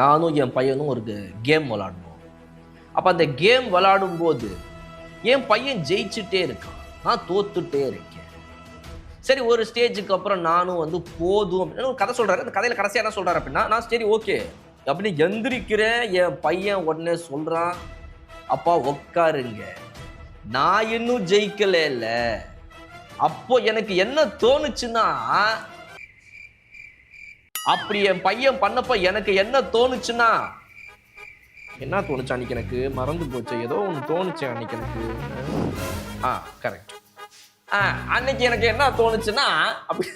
நானும் என் பையனும் ஒரு கேம் விளாடணும். அப்போ அந்த கேம் விளாடும் போது என் பையன் ஜெயிச்சுட்டே இருக்கான், நான் தோத்துட்டே இருக்கேன். சரி, ஒரு ஸ்டேஜுக்கு அப்புறம் நானும் வந்து போதும் அப்படின்னு ஒரு கதை சொல்றாரு. அந்த கதையில கடைசியா என்ன சொல்றாரு அப்படின்னா, நான் சரி ஓகே அப்படின்னு எந்திரிக்கிறேன். என் பையன் உடனே சொல்றான், அப்பா உட்காருங்க, நான் இன்னும் ஜெயிக்கல இல்ல. அப்போ எனக்கு என்ன தோணுச்சுன்னா, அப்படி என் பையன் பண்ணப்ப எனக்கு என்ன தோணுச்சுன்னா, என்ன தோணுச்சு அன்னைக்கு எனக்கு மறந்து போச்சு. ஏதோ ஒன்று தோணுச்சு அன்னைக்கு எனக்கு. கரெக்ட். அன்னைக்கு எனக்கு என்ன தோணுச்சுன்னா, அப்படி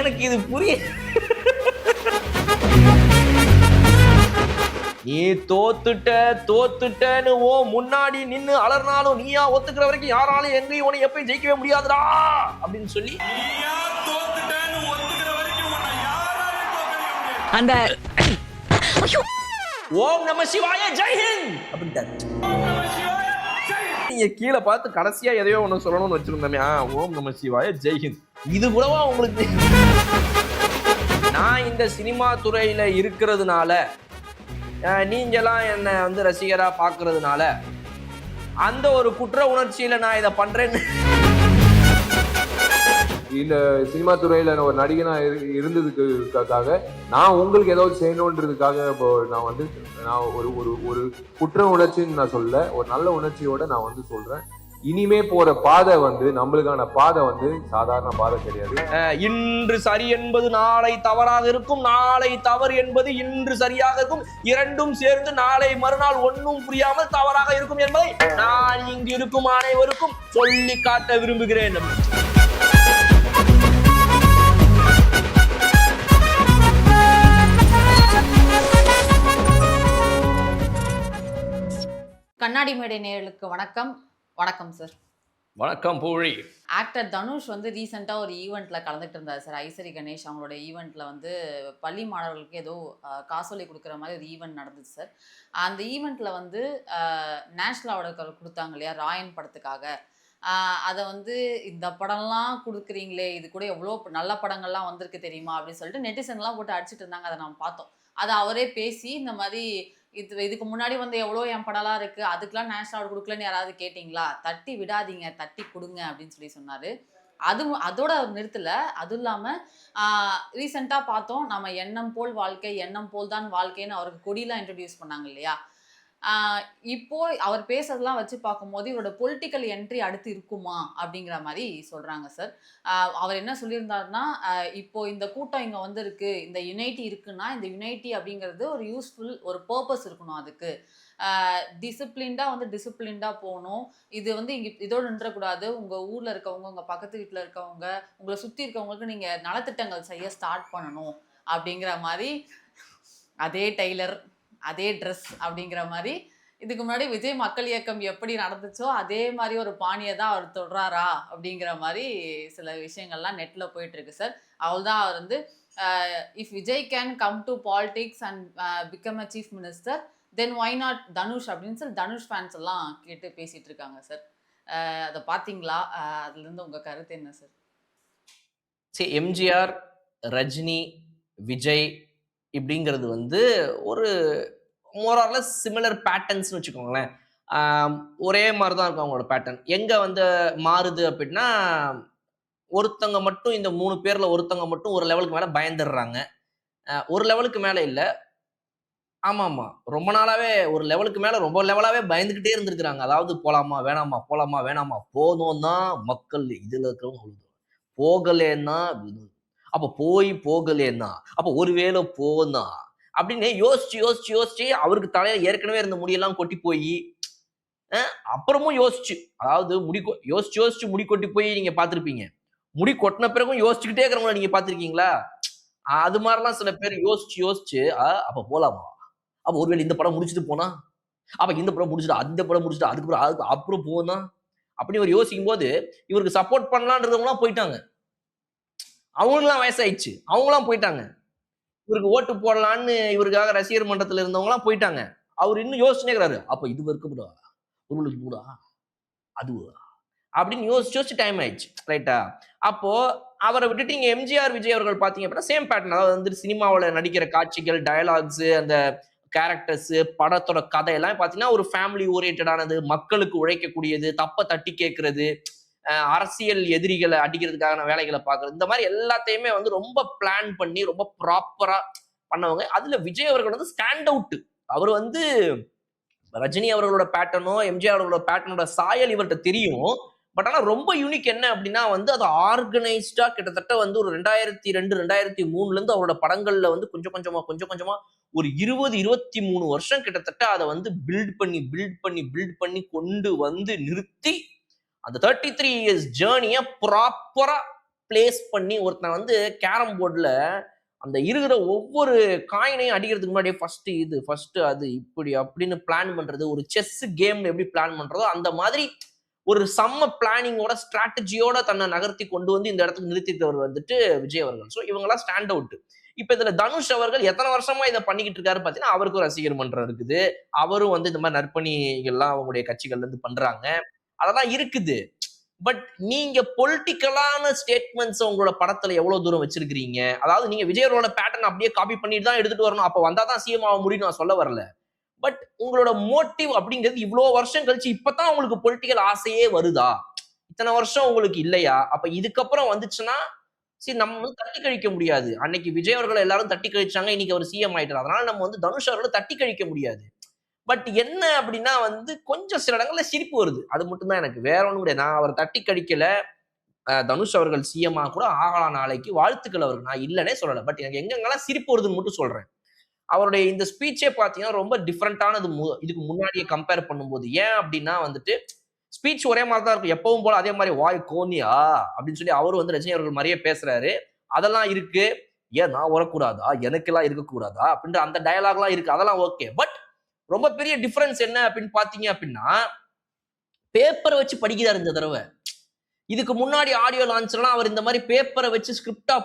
எனக்கு இது புரிய, நீ தோத்துட்டேன்னு முன்னாடி நின்னு அலர்னாலும் நீயா ஒத்துக்கிற வரைக்கும் யாராலும் எங்கேயும் உன்னை எப்பயும் ஜெயிக்கவே முடியாதுடா அப்படின்னு சொல்லி அந்த ஓம் நம சிவாய ஜெய்ஹிந்த் அப்படின்ட்டாரு. நீங்க கீழே பார்த்து கடைசியா எதையோ ஒண்ணு சொல்லணும்னு வச்சிருந்தோமே, ஓம் நம சிவாய ஜெய்ஹிந்த், இது கூடவா உங்களுக்கு? நான் இந்த சினிமா துறையில இருக்கிறதுனால, நீங்கெல்லாம் என்ன வந்து ரசிகரா பாக்குறதுனால, அந்த ஒரு குற்ற உணர்ச்சியில நான் இதை பண்றேன்னு இல்ல, சினிமா துறையில ஒரு நடிகனா இருந்ததுக்காக நான் உங்களுக்கு ஏதாவது செய்யணுன்றதுக்காக நான் ஒரு குற்ற உணர்ச்சின்னு நான் சொல்ல, ஒரு நல்ல உணர்ச்சியோட நான் வந்து சொல்றேன். இனிமே போற பாதை நம்மளுக்கான பாதை சாதாரண பாதை கிடையாது. இன்று சரி என்பது நாளை தவறாக இருக்கும், நாளை தவறு என்பது இன்று சரியாக இருக்கும், இரண்டும் சேர்ந்து நாளை மறுநாள் ஒன்னும் புரியாமல் தவறாக இருக்கும் என்பதை நான் இங்கு இருக்கும் அனைவருக்கும் சொல்லி காட்ட விரும்புகிறேன். கண்ணாடி மேடை நேயர்களுக்கு வணக்கம். வணக்கம் சார். வணக்கம் பூழி. ஆக்டர் தனுஷ் ரீசெண்டாக ஒரு ஈவெண்ட்ல கலந்துட்டு இருந்தார் சார். ஐசரி கணேஷ் அவங்களோட ஈவெண்ட்ல பள்ளி மாணவர்களுக்கு ஏதோ காசோலை கொடுக்குற மாதிரி ஒரு ஈவெண்ட் நடந்துச்சு சார். அந்த ஈவெண்ட்ல நேஷனல் அவார்டு கொடுத்தாங்க இல்லையா, ராயன் படத்துக்காக. அதை இந்த படம்லாம் கொடுக்குறீங்களே, இது கூட எவ்வளோ நல்ல படங்கள்லாம் வந்திருக்கு தெரியுமா அப்படின்னு சொல்லிட்டு நெட்டிசன்லாம் போட்டு அடிச்சுட்டு இருந்தாங்க. அதை நம்ம பார்த்தோம். அதை அவரே பேசி இந்த மாதிரி இதுக்கு முன்னாடி எவ்வளோ என் படம்லாம் இருக்குது, அதுக்கெலாம் நேஷனல் அவார்டு கொடுக்கலன்னு யாராவது கேட்டிங்களா, தட்டி விடாதீங்க, தட்டி கொடுங்க அப்படின்னு சொல்லி சொன்னார். அதோட நிறுத்தலை. அதுவும் இல்லாமல் ரீசெண்டாக பார்த்தோம், நம்ம எண்ணம் போல் வாழ்க்கை, எண்ணம் போல் தான் வாழ்க்கைன்னு அவருக்கு கொடியெலாம் இன்ட்ரடியூஸ் பண்ணாங்க இல்லையா. இப்போ அவர் பேசுறதெல்லாம் வச்சு பார்க்கும்போது இவரோட பொலிட்டிக்கல் என்ட்ரி அடுத்து இருக்குமா அப்படிங்கிற மாதிரி சொல்றாங்க சார். அவர் என்ன சொல்லியிருந்தாருன்னா, இப்போ இந்த கூட்டம் இங்க இருக்கு, இந்த யுனைட்டி இருக்குன்னா, இந்த யுனைட்டி அப்படிங்கிறது ஒரு யூஸ்ஃபுல் ஒரு பர்பஸ் இருக்கணும். அதுக்கு டிசிப்ளின்டா போகணும். இது இங்க இதோடு நின்றக்கூடாது. உங்க ஊர்ல இருக்கவங்க, உங்க பக்கத்து வீட்டுல இருக்கவங்க, உங்களை சுத்தி இருக்கவங்களுக்கு நீங்க நலத்திட்டங்கள் செய்ய ஸ்டார்ட் பண்ணணும் அப்படிங்கிற மாதிரி, அதே டெய்லர் அதே ட்ரெஸ் அப்படிங்கிற மாதிரி, இதுக்கு முன்னாடி விஜய் மக்கள் இயக்கம் எப்படி நடந்துச்சோ அதே மாதிரி ஒரு பாணியை தான் அவர் தொடராரா அப்படிங்கிற மாதிரி சில விஷயங்கள்லாம் நெட்ல போயிட்டு இருக்கு சார். அவள் தான் அவர் if Vijay can come to politics and become a chief minister, then why not Dhanush அப்படின்னு சொல்லி தனுஷ் ஃபேன்ஸ் எல்லாம் கேட்டு பேசிட்டு இருக்காங்க சார். அதை பார்த்தீங்களா? அதுல இருந்து உங்க கருத்து என்ன சார்? சரி, எம்ஜிஆர், ரஜினி, விஜய் இப்படிங்கிறது ஒரு மோரார்லெஸ் சிமிலர் பேட்டர்ன்ஸ்னு வச்சுக்கோங்களேன். ஒரே மாதிரி தான் இருக்கும் அவங்களோட பேட்டர்ன். எங்கே மாறுது அப்படின்னா, ஒருத்தங்க மட்டும், இந்த 3 பேரில் ஒருத்தங்க மட்டும் ஒரு லெவலுக்கு மேலே பயந்துடுறாங்க. ஒரு லெவலுக்கு மேலே இல்லை, ஆமாம் ரொம்ப நாளாகவே ஒரு லெவலுக்கு மேலே ரொம்ப லெவலாகவே பயந்துக்கிட்டே இருந்திருக்கிறாங்க. அதாவது போகலாமா வேணாமா, போகலாமா வேணாமா, போனோம் தான் மக்கள் இதில் இருக்கிறவங்க, போகலேன்னா அப்போ போகலேன்னா அப்போ ஒருவேளை போனா அப்படின்னு யோசிச்சு அவருக்கு தலையில ஏற்கனவே இருந்த முடியெல்லாம் கொட்டி போய், அப்புறமும் அதாவது யோசிச்சு முடி கொட்டி போய் நீங்க பார்த்திருப்பீங்க. முடி கொட்டின பிறகும் யோசிச்சுக்கிட்டே இருக்கிறவங்க நீங்க பார்த்திருக்கீங்களா? அது மாதிரிலாம் சில பேர் யோசிச்சு அப்ப போலாமா, அப்ப ஒருவேளை இந்த படம் முடிச்சுட்டு போனா, அப்ப இந்த படம் முடிச்சுட்டு அந்த படம் முடிச்சுட்டு அதுக்கு அப்புறம் போனா அப்படின்னு ஒரு யோசிக்கும் போது, இவருக்கு சப்போர்ட் பண்ணலான்றவங்களாம் போயிட்டாங்க. அவங்களுக்குலாம் வயசாயிடுச்சு, அவங்களாம் போயிட்டாங்க. இவருக்கு ஓட்டு போடலான்னு இவருக்காக ரசிகர் மன்றத்தில் இருந்தவங்களாம் போயிட்டாங்க. அவர் இன்னும் யோசிச்சுனேக்கிறாரு, அப்ப இது இருக்குடா, ஒரு அது அப்படின்னு யோசிச்சு டைம் ஆயிடுச்சு, ரைட்டா? அப்போ அவரை விட்டுட்டு இங்க எம்ஜிஆர் விஜய் அவர்கள் பாத்தீங்க அப்படின்னா சேம் பேட்டர்ன். அதாவது வந்து சினிமாவுல நடிக்கிற காட்சிகள், டயலாக்ஸ், அந்த கேரக்டர்ஸ், படத்தோட கதை எல்லாம் பாத்தீங்கன்னா ஒரு ஃபேமிலி ஓரியன்டடானது, மக்களுக்கு உழைக்கக்கூடியது, தப்ப தட்டி கேட்கிறது, அரசியல் எதிரிகளை அடிக்கிறதுக்கான வேலைகளை பார்க்கறது, இந்த மாதிரி எல்லாத்தையுமே வந்து ரொம்ப பிளான் பண்ணி ரொம்ப ப்ராப்பரா பண்ணவங்க. அதுல விஜய் அவர்கள் வந்து ஸ்டாண்ட் அவுட். அவர் வந்து ரஜினி அவர்களோட பேட்டர்னோ எம்ஜிஆர் அவர்களோட பேட்டர்னோட சாயல் இவர்கிட்ட தெரியும். பட் ஆனா ரொம்ப யூனிக் என்ன அப்படின்னா வந்து அது ஆர்கனைஸ்டா கிட்டத்தட்ட வந்து ஒரு 2002 2003ல இருந்து அவரோட படங்கள்ல வந்து கொஞ்சம் கொஞ்சமா ஒரு 20 23 வருஷம் கிட்டத்தட்ட அதை வந்து பில்ட் பண்ணி கொண்டு வந்து நிறுத்தி அந்த 33 இயர்ஸ் ஜேர்னியை ப்ராப்பரா பிளேஸ் பண்ணி ஒருத்தன் வந்து கேரம் போர்டுல அந்த இருக்கிற ஒவ்வொரு காயினையும் அடிக்கிறதுக்கு முன்னாடி ஃபர்ஸ்ட் அது இப்படி அப்படின்னு பிளான் பண்றது, ஒரு செஸ் கேம் எப்படி பிளான் பண்றதோ அந்த மாதிரி ஒரு செம்ம பிளானிங்கோட ஸ்ட்ராட்டஜியோட தன்னை நகர்த்தி கொண்டு வந்து இந்த இடத்துக்கு நிறுத்திட்டவர் வந்துட்டு விஜய் அவர்கள். ஸோ இவங்கெல்லாம் ஸ்டாண்ட் அவுட். இப்ப இதுல தனுஷ் அவர்கள் எத்தனை வருஷமா இதை பண்ணிக்கிட்டு இருக்காரு பாத்தீங்கன்னா, அவருக்கும் ரசிகர் மன்றம் இருக்குது. அவரும் வந்து இந்த மாதிரி நற்பணிகள்லாம் அவங்களுடைய கட்சிகள்ல இருந்து பண்றாங்க. அதெல்லாம் இருக்குது. பட் நீங்க பொலிட்டிக்கலான ஸ்டேட்மெண்ட்ஸ் உங்களோட படத்துல எவ்வளவு தூரம் வச்சிருக்கீங்க? அதாவது நீங்க விஜயோட பேட்டர்ன் அப்படியே காப்பி பண்ணிட்டு தான் எடுத்துட்டு வரணும். அப்ப வந்தாதான் சிஎம் ஆக முடியும் நான் சொல்ல வரல. பட் உங்களோட மோட்டிவ் அப்படிங்கிறது இவ்வளவு வருஷம் கழிச்சு இப்பதான் உங்களுக்கு பொலிட்டிக்கல் ஆசையே வருதா? இத்தனை வருஷம் உங்களுக்கு இல்லையா? அப்ப இதுக்கப்புறம் வந்துச்சுன்னா சரி நம்ம வந்து தட்டி கழிக்க முடியாது. அன்னைக்கு விஜய் அவர்களை எல்லாரும் தட்டி கழிச்சாங்க. இன்னைக்கு அவர் சிஎம் ஆயிட்டார். அதனால நம்ம வந்து தனுஷ் அவர்களை தட்டி கழிக்க முடியாது. பட் என்ன அப்படின்னா வந்து கொஞ்சம் சில இடங்கள்ல சிரிப்பு வருது. அது மட்டும் தான் எனக்கு. வேற ஒண்ணும் கிடையாது. நான் அவரை தட்டி கழிக்கல. தனுஷ் அவர்கள் சிஎம் கூட ஆகலாம் நாளைக்கு. வாழ்த்துக்கள் அவருக்கு. நான் இல்லனே சொல்லல. பட் எனக்கு எங்கெங்கெல்லாம் சிரிப்பு வருதுன்னு மட்டும் சொல்றேன். அவருடைய இந்த ஸ்பீச்சே பாத்தீங்கன்னா ரொம்ப டிஃப்ரெண்டானது இதுக்கு முன்னாடியே கம்பேர் பண்ணும்போது. ஏன் அப்படின்னா வந்துட்டு ஸ்பீச் ஒரே மாதிரி தான் இருக்கும். எப்பவும் போல அதே மாதிரி வாய் கோனியா அப்படின்னு சொல்லி அவரும் வந்து ரஜினி அவர்கள் மாதிரியே பேசுறாரு. அதெல்லாம் இருக்கு. ஏன் நான் வரக்கூடாதா? எனக்கெல்லாம் இருக்கக்கூடாதா? அப்படின்ற அந்த டயலாக்லாம் இருக்கு. அதெல்லாம் ஓகே. பட் ரொம்ப பெரிய டிஃபரன்ஸ் என்ன அப்படின்னு பாத்தீங்க அப்படின்னா, பேப்பரை வச்சு படிக்கிறாரு இந்த தடவை. இதுக்கு முன்னாடி ஆடியோ லான்ச்லாம் அவர் இந்த மாதிரி பேப்பரை வச்சு ஸ்கிரிப்டா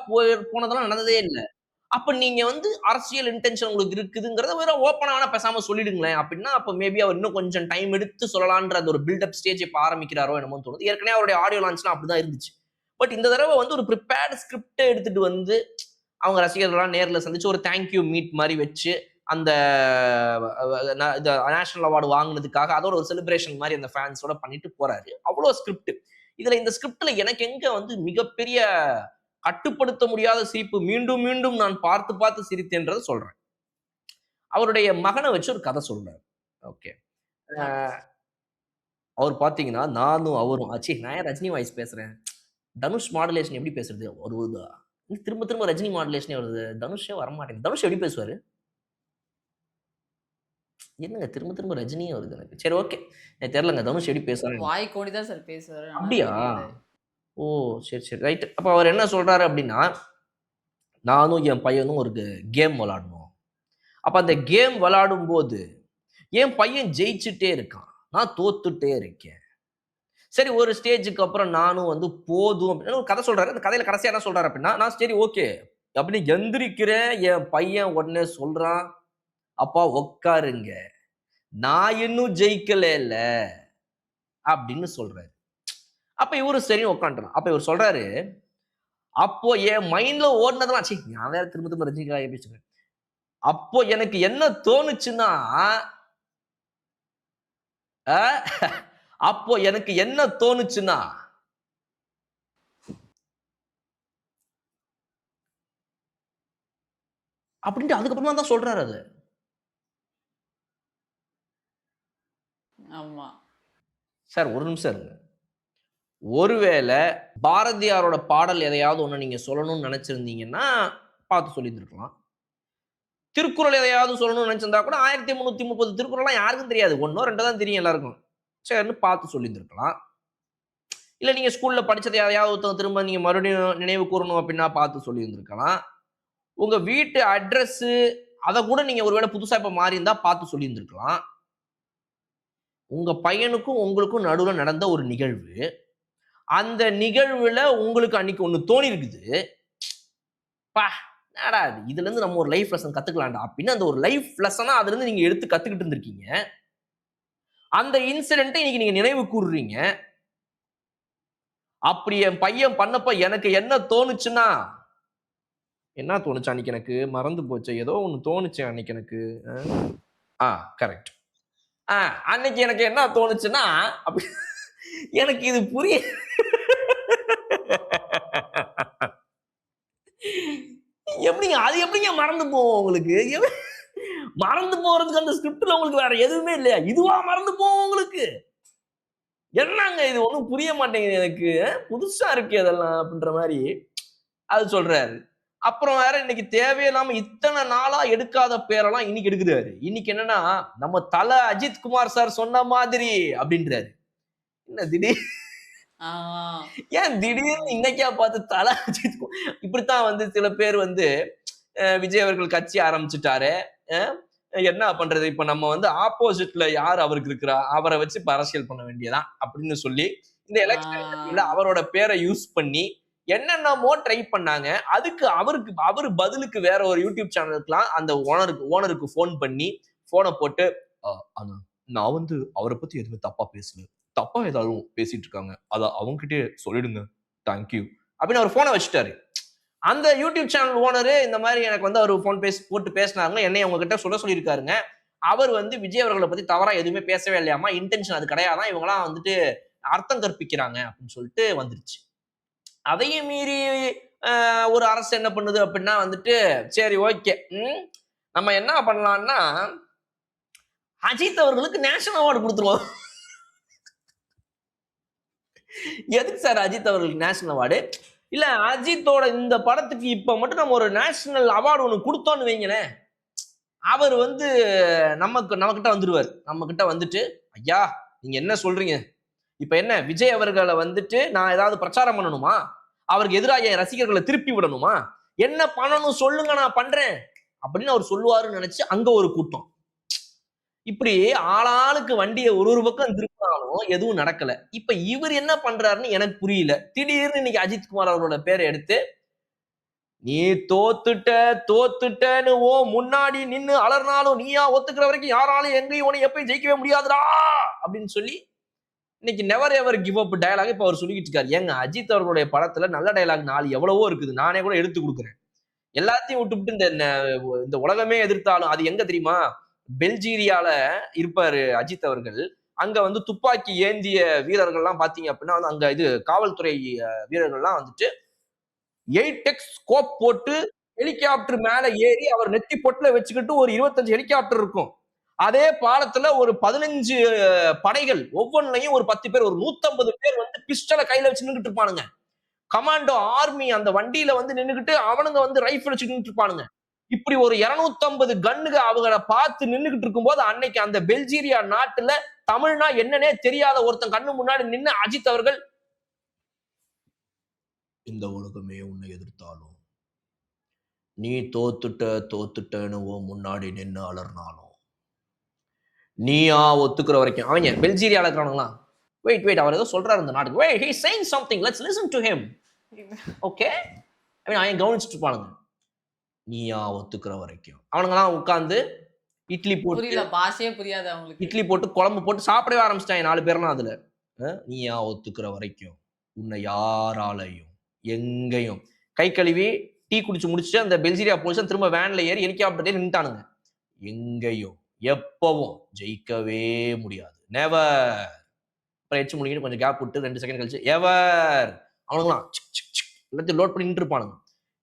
போனதெல்லாம் நடந்ததே இல்லை. அப்ப நீங்க வந்து அரசியல் இன்டென்ஷன் உங்களுக்கு இருக்குதுங்கிறத வேற ஓப்பனா வேணா பேசாம சொல்லிடுங்களேன் அப்படின்னா, அப்ப மேபி அவர் இன்னும் கொஞ்சம் டைம் எடுத்து சொல்லலான்ற அந்த ஒரு பில்டப் ஸ்டேஜ் இப்ப ஆரம்பிக்கிறாரோ என்னமோ தோணுது. ஏற்கனவே அவருடைய ஆடியோ லான்ச்லாம் அப்படிதான் இருந்துச்சு. பட் இந்த தடவை வந்து ஒரு ப்ரிப்பேர்டு ஸ்கிரிப்ட் எடுத்துட்டு வந்து அவங்க ரசிகர்கள்லாம் நேர்ல சந்திச்சு ஒரு தேங்க்யூ மீட் மாதிரி வச்சு அந்த நேஷனல் அவார்டு வாங்கினதுக்காக அதோட ஒரு செலிப்ரேஷன் மாதிரி அந்த ஃபேன்ஸோட பண்ணிட்டு போறாரு. அவ்வளோ ஸ்கிரிப்ட். இதுல இந்த ஸ்கிரிப்ட்ல எனக்கு எங்க வந்து மிகப்பெரிய கட்டுப்படுத்த முடியாத சிரிப்பு, மீண்டும் மீண்டும் நான் பார்த்து பார்த்து சிரித்தேன்றதை சொல்றேன். அவருடைய மகனை வச்சு ஒரு கதை சொல்றாரு. ஓகே. அவர் பாத்தீங்கன்னா நானும் அவரும் நான் ஏன் ரஜினி வாய்ஸ் பேசுறேன். தனுஷ் மாடுலேஷன் எப்படி பேசுறது? ஒரு திரும்ப திரும்ப ரஜினி மாடுலேஷனே வருது. தனுஷே வரமாட்டேங்குது. தனுஷ் எப்படி பேசுவாரு? என்னங்க திரும்ப திரும்ப ரஜினியே வருது எனக்கு. சரி ஓகே. எனக்கு தெரியலங்க தனுஷ் எப்படி பேசுவாரு. வாய் கோடி தான் சார் பேசுவாரு. அப்படியா? ஓ சரி ரைட். அப்ப அவர் என்ன சொல்றாரு அப்படின்னா, நானும் என் பையனும் ஒரு கேம் விளையாடணும். அப்ப அந்த கேம் விளையாடும் போது என் பையன் ஜெயிச்சுட்டே இருக்கான், நான் தோத்துட்டே இருக்கேன். சரி ஒரு ஸ்டேஜுக்கு அப்புறம் நானும் வந்து போதும் அப்படின்னு ஒரு கதை சொல்றாரு. அந்த கதையில கடைசியா என்ன சொல்றாரு அப்படின்னா, நான் சரி ஓகே அப்படின்னு எந்திரிக்கிறேன். என் பையன் உடனே சொல்றான், அப்பா உட்காருங்க, நான் இன்னும் ஜெயிக்கல இல்ல அப்படின்னு சொல்றாரு. அப்ப இவரு சரி உட்காந்துறான். அப்ப இவர் சொல்றாரு, அப்போ என் மைண்ட்ல ஓடினதெல்லாம் நான் வேற திரும்ப திரும்ப ரஜினிகாய் பேசுறேன். அப்போ எனக்கு என்ன தோணுச்சுன்னா, அப்போ எனக்கு என்ன தோணுச்சுன்னா, அப்படின்ட்டு அதுக்கப்புறமா தான் சொல்றாரு அது. ஆமா சார் ஒரு நிமிஷம் இருங்க. ஒருவேளை பாரதியாரோட பாடல் எதையாவது ஒண்ணு நீங்க சொல்லணும்னு நினைச்சிருந்தீங்கன்னா பார்த்து சொல்லியிருந்திருக்கலாம். திருக்குறள் எதையாவது சொல்லணும்னு நினைச்சிருந்தா கூட 1330 திருக்குறள்லாம் யாருக்கும் தெரியாது. 1ஓ 2ஓ தான் தெரியும் எல்லாருக்கும். சரின்னு பார்த்து சொல்லியிருந்திருக்கலாம். இல்ல நீங்க ஸ்கூல்ல படிச்சதை எதையாவது திரும்ப நீங்க மறுபடியும் நினைவு கூறணும் அப்படின்னா பார்த்து சொல்லியிருந்திருக்கலாம். உங்க வீட்டு அட்ரஸ் அதை கூட நீங்க ஒருவேளை புதுசா இப்ப மாறி இருந்தா பார்த்து சொல்லியிருந்திருக்கலாம். உங்க பையனுக்கும் உங்களுக்கும் நடுவுல நடந்த ஒரு நிகழ்வு, அந்த நிகழ்வுல உங்களுக்கு அன்னைக்கு ஒண்ணு தோணி இருக்குது. பா என்னடா இதுல இருந்து நம்ம ஒரு லைஃப் லெசன் கத்துக்கலாம்டா அப்படின்னு அந்த ஒரு லைஃப் லெசனா அதுல இருந்து நீங்க எடுத்து கத்துக்கிட்டு இருந்திருக்கீங்க. அந்த இன்சிடென்ட்டை இன்னைக்கு நீங்க நினைவு கூறுறீங்க. அப்படி என் பையன் பண்ணப்ப எனக்கு என்ன தோணுச்சுன்னா, என்ன தோணுச்சு அன்னைக்கு எனக்கு மறந்து போச்சு. ஏதோ ஒண்ணு தோணுச்சு அன்னைக்கு எனக்கு. கரெக்ட். அன்னைக்கு எனக்கு என்ன தோணுச்சுன்னா, அப்படி எனக்கு இது எப்படிங்க அது எப்படிங்க மறந்து போகும் உங்களுக்கு? மறந்து போறதுக்கு அந்த ஸ்கிரிப்ட்ல உங்களுக்கு வேற எதுவுமே இல்லையா? இதுவா மறந்து போகும் உங்களுக்கு? என்னங்க இது ஒண்ணும் புரிய மாட்டேங்குது எனக்கு. புதுசா இருக்கு அதெல்லாம் அப்படின்ற மாரி அது சொல்றாரு. அப்புறம் வேற இன்னைக்கு தேவையில்லாம இத்தன நாளா எடுக்காத பேரெல்லாம் இன்னைக்கு எடுக்குறாரு. இன்னைக்கு என்னன்னா, நம்ம தல அஜித் குமார் சார் சொன்ன மாதிரி அப்படின்றாரு. என்ன ஆ. ஏன் திடீர்னு இன்னைக்கா பார்த்து தல அஜித் இப்படித்தான் வந்து சில பேர் வந்து விஜய் அவர்கள் கட்சி ஆரம்பிச்சுட்டாரு. அ என்ன பண்றது? இப்ப நம்ம வந்து ஆப்போசிட்ல யார் அவருக்கு இருக்கிறா? அவரை வச்சு இப்ப அரசியல் பண்ண வேண்டியதான் அப்படின்னு சொல்லி இந்த எலெக்ஷன் டைம்ல ஆ. அவரோட பேரை யூஸ் பண்ணி என்னென்னமோ ட்ரை பண்ணாங்க. அதுக்கு அவரு பதிலுக்கு வேற ஒரு யூடியூப் சேனலுக்குலாம் அந்த ஓனருக்கு ஃபோன் பண்ணி ஃபோன போட்டு ஆனா நான் வந்து அவரை பத்தி எதுவுமே தப்பா பேசல. தப்பா ஏதாவது பேசிட்டு இருக்காங்க. அத அவங்ககிட்டயே சொல்லிடுங்க. தேங்க் யூ அப்படின்னு அவர் ஃபோன வச்சுட்டாரு. அந்த யூடியூப் சேனல் ஓனரு இந்த மாதிரி எனக்கு வந்து அவர் ஃபோன் போட்டு பேசினாருங்க. என்னைய உங்ககிட்ட சொல்ல சொல்லியிருக்காருங்க. அவர் வந்து விஜய் அவர்கள பத்தி தவறா எதுவுமே பேசவே இல்லையாமா. இன்டென்ஷன் அது கிடையாதாம். இவங்கலாம் வந்துட்டு அர்த்தம் கற்பிக்கிறாங்க அப்படின்னு சொல்லிட்டு வந்துருச்சு. அதையும் மீறி ஒரு அரசு என்ன பண்ணுது அப்படின்னா வந்துட்டு, சரி ஓகே. நம்ம என்ன பண்ணலாம்னா, அஜித் அவர்களுக்கு நேஷனல் அவார்டு குடுத்துருவோம். எதுக்கு சார் அஜித் அவர்களுக்கு நேஷனல் அவார்டு? இல்ல அஜித்தோட இந்த படத்துக்கு இப்ப மட்டும் நம்ம ஒரு நேஷனல் அவார்டு ஒண்ணு குடுத்தோம்னு வைங்களேன், அவர் வந்து நம்மகிட்ட வந்துருவாரு. நம்மகிட்ட வந்துட்டு, ஐயா நீங்க என்ன சொல்றீங்க? இப்ப என்ன விஜய் அவர்கள வந்துட்டு நான் ஏதாவது பிரச்சாரம் பண்ணணுமா? அவருக்கு எதிரா என் ரசிகர்கள திருப்பி விடணுமா? என்ன பண்ணணும் சொல்லுங்க நான் பண்றேன். அப்படின்னு அவர் சொல்லுவாருன்னு நினைச்சு அங்க ஒரு கூட்டம். இப்படி ஆளாளுக்கு வண்டிய ஒரு பக்கம் திருப்பினாலும் எதுவும் நடக்கல. இப்ப இவர் என்ன பண்றாருன்னு எனக்கு புரியல. திடீர்னு இன்னைக்கு அஜித் குமார் அவரோட பேர எடுத்து, நீ தோத்துட்டன்னு முன்னாடி நின்னு அலர்னாலும் நீயா ஒத்துக்கிற வரைக்கும் யாராலும் எங்கேயும் உன்னை எப்பயும் ஜெயிக்கவே முடியாதுடா அப்படின்னு சொல்லி இன்னைக்கு never ever give up dialogue இப்ப அவர் சொல்லிட்டு இருக்காரு. ஏங்க அஜித் அவர்களுடைய படத்துல நல்ல டயலாக் 4 எவ்வளவோ இருக்குது. நானே கூட எடுத்து குடுக்குறேன். எல்லாத்தையும் விட்டுவிட்டு இந்த உலகமே எதிர்த்தாலும் அது எங்க தெரியுமா? பெல்ஜீரியால இருப்பாரு அஜித் அவர்கள். அங்க வந்து துப்பாக்கி ஏந்திய வீரர்கள்லாம் பாத்தீங்க அப்படின்னா, அங்க இது காவல்துறை வீரர்கள்லாம் வந்துட்டு 8x ஸ்கோப் போட்டு ஹெலிகாப்டர் மேல ஏறி அவர் நெத்தி பொட்டுல வச்சுக்கிட்டு ஒரு 25 ஹெலிகாப்டர் இருக்கும். அதே பாலத்துல ஒரு 15 படைகள் ஒவ்வொன்னையும் ஒரு 10 பேர் ஒரு 150 பேர் வந்து பிஸ்டல கையில வச்சு நின்னுட்டு இருப்பானுங்க. கமாண்டோ ஆர்மி அந்த வண்டியில வந்து நின்னுகிட்டு அவனுங்க வந்து ரைபிள் வச்சு நின்னுட்டு இருப்பானுங்க. இப்படி ஒரு 250 கன்னுக அவங்கள பார்த்து நின்னுகிட்டு இருக்கும்போது அன்னைக்கு அந்த பெல்ஜீரியா நாட்டுல தமிழ்னா என்னன்னே தெரியாத ஒருத்தன் கண்ணு முன்னாடி நின்னு அஜித் அவர்கள் இந்த உலகமே உன்னை எதிர்த்தாலும் நீ தோத்துட்டன்னு முன்னாடி நின்னு அலர்னாலும் நீயா ஒத்துக்கிற வரைக்கும் அவங்க பெல்ஜீரியால இருக்கிறவங்களா வெயிட் அவர் ஏதோ சொல்றாரு இந்த நாட்டுக்கு wait he saying something let's listen to him okay I mean அவன் கவனிச்சுட்டு இருப்பானுங்க நீயா ஒத்துக்கிற வரைக்கும் அவனுங்கலாம் உட்கார்ந்து இட்லி போட்டு புரியல, பாஷையே புரியாது அவங்களுக்கு. இட்லி போட்டு குழம்பு போட்டு சாப்பிடவே ஆரம்பிச்சிட்டாங்க 4 பேர்லாம் அதுல நீயா ஒத்துக்கிற வரைக்கும் உன்னை யாராலையும் எங்கேயும் கை கழுவி டீ குடிச்சு முடிச்சுட்டு அந்த பெல்ஜீரியா போலீஸ் திரும்ப வேன்ல ஏறி ஹெலிகாப்டர்ல நின்னுட்டானுங்க எங்கேயும் எப்பவும் ஜெயிக்கவே முடியாது நெவர் அப்புறம் எச்சு முடிக்கிட்டு கொஞ்சம் கேப் விட்டு 2 செகண்ட் கழிச்சு எவர் அவனுங்களாம் எல்லாத்தையும் லோட் பண்ணி நின்று இருப்பானுங்க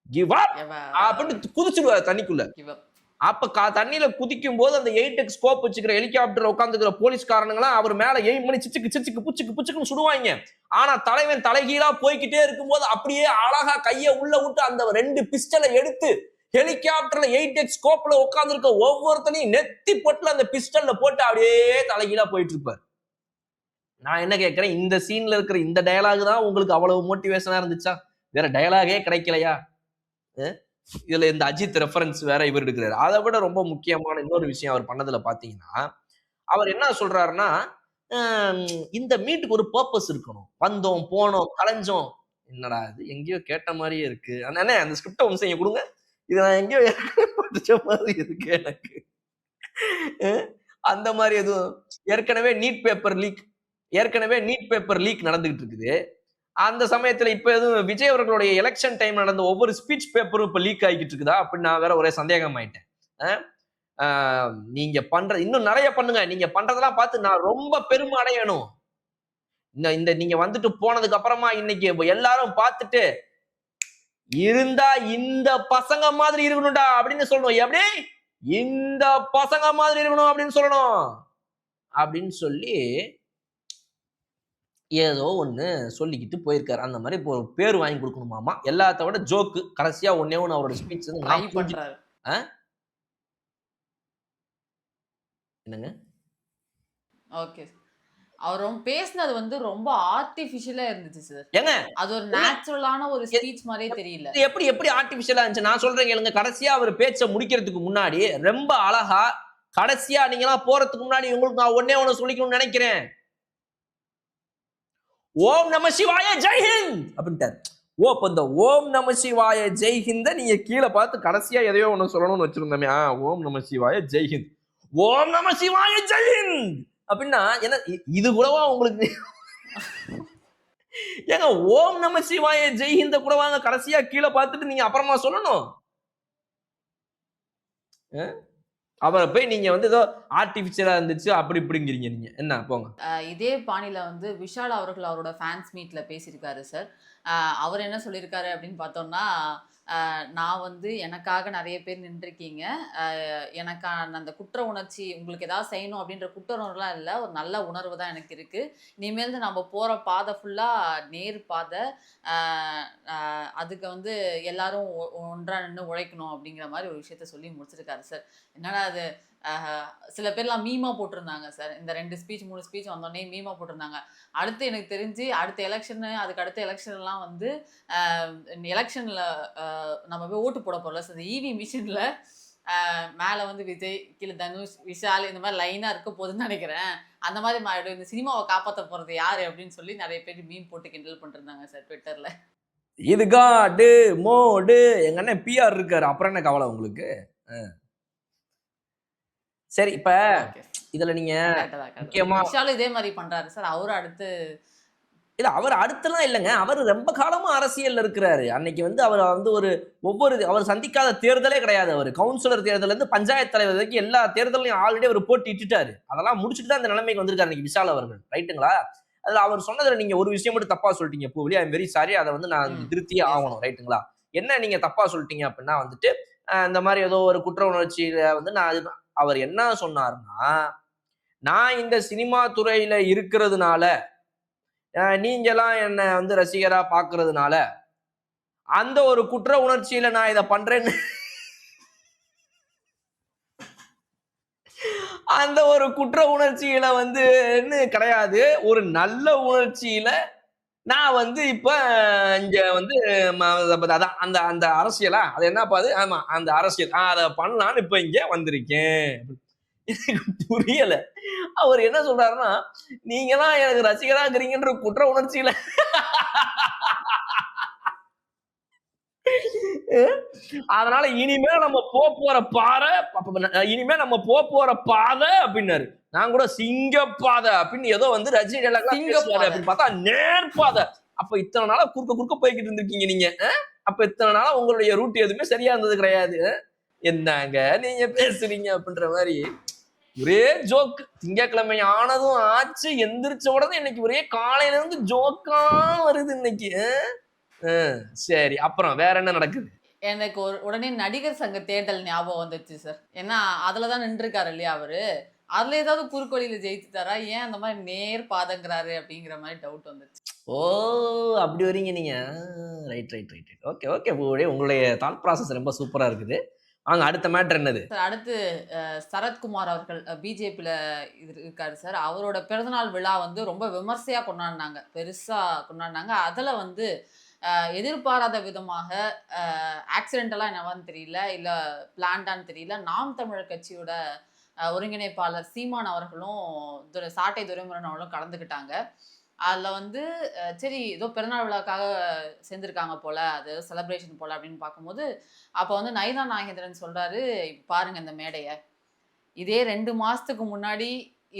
கிவ் அப் அப்படின்னு குதிச்சிடுவாரு தண்ணிக்குள்ள அப்ப தண்ணியில குதிக்கும் போது அந்த 8x ஸ்கோப் வச்சுக்கிற ஹெலிகாப்டர்ல உட்காந்துக்கிற போலீஸ்காரனுங்களாம் அவர் மேல எய்ம் பண்ணி புச்சுக்குன்னு சுடுவாங்க ஆனா தலைவன் தலைகீழா போய்கிட்டே இருக்கும்போது அப்படியே அழகா கைய உள்ள விட்டு அந்த 2 பிஸ்டலை எடுத்து ஹெலிகாப்டர்ல 8x ஸ்கோப்ல உட்கார்ந்து இருக்க ஒவ்வொருத்தனையும் நெத்தி பொட்டுல அந்த பிஸ்டல்ல போட்டு அப்படியே தலைகீழா போயிட்டு இருப்பார் நான் என்ன கேட்கிறேன் இந்த சீன்ல இருக்கிற இந்த டயலாக் தான் உங்களுக்கு அவ்வளவு மோட்டிவேஷனா இருந்துச்சா வேற டயலாகே கிடைக்கலையா இதுல இந்த அஜித் ரெஃபரன்ஸ் வேற இவர் எடுக்கிறாரு அதை விட ரொம்ப முக்கியமான இன்னொரு விஷயம் அவர் பண்ணதுல பாத்தீங்கன்னா அவர் என்ன சொல்றாருன்னா இந்த மீட்டுக்கு ஒரு பர்பஸ் இருக்கணும் வந்தோம் போனோம் கலைஞ்சோம் என்னடா இது எங்கேயோ கேட்ட மாதிரியே இருக்கு அண்ணே அந்த ஸ்கிரிப்ட வம்சம் கொடுங்க இது நான் எங்கேயோ படிச்ச மாதிரி இருக்கு எனக்கு அந்த மாதிரி எதுவும் ஏற்கனவே நீட் பேப்பர் லீக் நடந்துகிட்டு இருக்குது அந்த சமயத்துல இப்ப எதுவும் விஜய் அவர்களுடைய எலெக்ஷன் டைம் நடந்த ஒவ்வொரு ஸ்பீச் பேப்பரும் இப்ப லீக் ஆகிட்டு இருக்குதா அப்படின்னு நான் வேற ஒரே சந்தேகம் ஆயிட்டேன். நீங்க பண்ற இன்னும் நிறைய பண்ணுங்க. நீங்க பண்றதெல்லாம் பார்த்து நான் ரொம்ப பெருமை அடையணும். இந்த இந்த நீங்க வந்துட்டு போனதுக்கு அப்புறமா இன்னைக்கு எல்லாரும் பார்த்துட்டு இருந்தா இந்த பசங்க மாதிரி இருக்கணும்டா அப்படின்னு சொல்லணும். எப்படி இந்த பசங்க மாதிரி இருக்கணும் அப்படின்னு சொல்லணும் அப்படின்னு சொல்லி ஏதோ ஒண்ணு சொல்லிக்கிட்டு போயிருக்காரு. அந்த மாதிரி இப்போ ஒரு பேர் வாங்கி கொடுக்கணுமாமா. எல்லாத்த விட ஜோக்கு கடைசியா ஒண்ணே ஒண்ணு அவரோட ஸ்பீச் வந்து ட்ரை பண்றாரு. என்னங்க? ஓகே. அவர் பேசினது வந்து ரொம்ப ஆர்டிஃபிஷியலா இருந்துச்சு சார். ஏங்க அது ஒரு நேச்சுரலான ஒரு ஸ்பீச் மாதிரியே தெரியல. இது எப்படி எப்படி ஆர்டிஃபிஷியலா இருந்துச்சு? நான் சொல்றேன் கேளுங்க. கடைசியா அவர் பேச்ச முடிக்கிறதுக்கு முன்னாடி ரொம்ப அழகா கடைசியா நீங்கலாம் போறதுக்கு முன்னாடி உங்களுக்கு நான் ஒண்ணே ஒண்ணு சொல்லிக்கணும்னு நினைக்கிறேன். ஓம் நம சிவாய ஜெய்ஹிந்த் அப்படின்ட்டார். அப்ப இந்த ஓம் நம சிவாய ஜெய்ஹிந்த நீங்க கீழே பார்த்து கடைசியா எதையோ ஒண்ணு சொல்லணும்னு வச்சிருந்தோமே. ஓம் நம சிவாய ஜெய்ஹிந்த், ஓம் நம சிவாய ஜெய்ஹிந்த் அப்படின்னா என்ன? இது கூடவா உங்களுக்கு ஏங்க ஓம் நம சிவாய ஜெய்ஹிந்த கூடவாங்க கடைசியா கீழே பார்த்துட்டு நீங்க அப்புறமா சொல்லணும்? அவரை போய் நீங்க வந்து ஏதோ ஆர்டிபிஷியலா இருந்துச்சு அப்படி இப்படிங்கிறீங்க. நீங்க என்ன போங்க. இதே பாணியில வந்து விஷால் அவர்கள் அவரோட ஃபேன்ஸ் மீட்ல பேசியிருக்காரு சார். அவர் என்ன சொல்லியிருக்காரு அப்படின்னு பார்த்தோம்னா, நான் வந்து எனக்காக நிறைய பேர் நின்றுருக்கீங்க. எனக்கான அந்த குற்ற உணர்ச்சி உங்களுக்கு ஏதாவது செய்யணும் அப்படின்ற குற்ற உணர்வுலாம் இல்லை, ஒரு நல்ல உணர்வு தான் எனக்கு இருக்குது. இனிமேல் நம்ம போகிற பாதை ஃபுல்லாக நேர் பாதை. அதுக்கு வந்து எல்லாரும் ஒன்றாக நின்று உழைக்கணும் அப்படிங்கிற மாதிரி ஒரு விஷயத்த சொல்லி முடிச்சிருக்காரு சார். என்னடா அது சில பேர்லாம் மீமா போட்டிருந்தாங்க சார். இந்த 2 ஸ்பீச் 3 ஸ்பீச் வந்தோடனே மீமா போட்டிருந்தாங்க. அடுத்து எனக்கு தெரிஞ்சு அடுத்த எலெக்ஷனு அதுக்கு அடுத்த எலெக்ஷன்லாம் வந்து எலெக்ஷனில் நம்ம போய் ஓட்டு போட போகிறோம்ல சார், இந்த இவி மிஷினில் மேலே வந்து விஜய், கீழே தனுஷ், விஷால் இந்த மாதிரி லைனாக இருக்க போகுதுன்னு நினைக்கிறேன். அந்த மாதிரி இந்த சினிமாவை காப்பாற்ற போகிறது யார் அப்படின்னு சொல்லி நிறைய பேர் மீம் போட்டு கிண்டல் பண்ணிருந்தாங்க சார் ட்விட்டரில். இது காடு மோடு எங்க அண்ணன் பிஆர் இருக்காரு, அப்புறம் என்ன கவலை உங்களுக்கு? சரி, இப்ப இதுல நீங்க முக்கியமா விஷாலும் இதே மாதிரி பண்றாரு சார். அவரும் அடுத்து இல்ல, அவர் அடுத்தெல்லாம் இல்லைங்க. அவர் ரொம்ப காலமா அரசியல்ல இருக்கிறாரு. அன்னைக்கு வந்து அவர் வந்து அவர் சந்திக்காத தேர்தலே கிடையாது. அவர் கவுன்சிலர் தேர்தல இருந்து பஞ்சாயத்து தலைவர் வரைக்கும் எல்லா தேர்தலையும் ஆல்ரெடி அவர் போட்டிட்டாரு. அதெல்லாம் முடிச்சுட்டு தான் இந்த நிலைமைக்கு வந்திருக்காரு இன்னைக்கு விஷால் அவர்கள். ரைட்டுங்களா? அதுல அவர் சொன்னதுல நீங்க ஒரு விஷயம் மட்டும் தப்பா சொல்லிட்டீங்க பூவிலி. I am very sorry. அதை வந்து நான் திருத்தியே ஆகணும். ரைட்டுங்களா? என்ன நீங்க தப்பா சொல்லிட்டீங்க அப்படின்னா வந்துட்டு இந்த மாதிரி ஏதோ ஒரு குற்ற உணர்ச்சியில வந்து அவர் என்ன சொன்னார்னா, நான் இந்த சினிமா துறையில இருக்கிறதுனால நீங்கெல்லாம் என்ன வந்து ரசிகரா பாக்குறதுனால அந்த ஒரு குற்ற உணர்ச்சியில நான் இதை பண்றேன்னு அந்த ஒரு குற்ற உணர்ச்சியில வந்து கிடையாது, ஒரு நல்ல உணர்ச்சியில நான் வந்து இப்ப இங்க வந்து அதான் அந்த அந்த அரசியலா அது என்னப்பா அது? ஆமா, அந்த அரசியல் அதை பண்ணலான்னு இப்ப இங்க வந்திருக்கேன். எனக்கு புரியல. அவர் என்ன சொல்றாருன்னா, நீங்கலாம் எனக்கு ரசிகரா இருக்கிறீங்கன்ற குற்ற உணர்ச்சியில அதனால இனிமே நம்ம போற பாதை அப்படின்னாரு. நான் கூட சிங்க பாதை அப்படின்னு ஏதோ வந்து ரஜினி அப்படின்னு பார்த்தா நேர் பாதை. அப்ப இத்தனை நாளா குறுக்க போய்கிட்டு இருந்திருக்கீங்க நீங்க. அப்ப இத்தனை நாளா உங்களுடைய ரூட் எதுவுமே சரியா இருந்தது கிடையாது. என்னங்க நீங்க பேசுறீங்க அப்படின்ற மாதிரி ஒரே ஜோக். திங்கட்கிழமை ஆனதும் ஆச்சு, எந்திரிச்ச உடனே இன்னைக்கு ஒரே காலையில இருந்து ஜோக்கா வருது இன்னைக்கு. சரி, அப்புறம் வேற என்ன நடக்குது? எனக்கு உடனே நடிகர் சங்க தேர்தல் ஞாபகம் வந்துச்சு சார். ஏன்னா அதுலதான் நின்றுருக்காரு இல்லையா அவரு. அதுல ஏதாவது குறுக்கோளியில ஜெயிச்சுட்டாரா, ஏன் அந்த மாதிரி நேர் பாதங்கிறாரு அப்படிங்கிற மாதிரி டவுட் வந்துச்சு. ஓ, அப்படி வரீங்க நீங்க. ரைட். ஓகே, உங்களுடைய தாட் ப்ராசஸ் ரொம்ப சூப்பரா இருக்குது. வாங்க, அடுத்த மேட்டர் என்னது? அடுத்து சரத்குமார் அவர்கள் பிஜேபியில இருக்காரு சார். அவரோட பிறந்தநாள் விழா வந்து ரொம்ப விமர்சையா கொண்டாடினாங்க, பெருசா கொண்டாடினாங்க. அதுல வந்து எதிர்பாராத விதமாக ஆக்சிடென்டலா என்னவான்னு தெரியல, இல்ல பிளான்டான்னு தெரியல, நாம் தமிழர் கட்சியோட ஒருங்கிணைப்பாளர் சீமான் அவர்களும் சாட்டை துரைமுருகன் அவர்களும் கலந்துக்கிட்டாங்க. அதில் வந்து சரி ஏதோ பிறந்தநாள் விழாக்காக சேர்ந்துருக்காங்க போல், அது செலிப்ரேஷன் போல் அப்படின்னு பார்க்கும்போது, அப்போ வந்து நயினா நாகேந்திரன் சொல்கிறாரு, பாருங்க இந்த மேடையை, இதே 2 மாதத்துக்கு முன்னாடி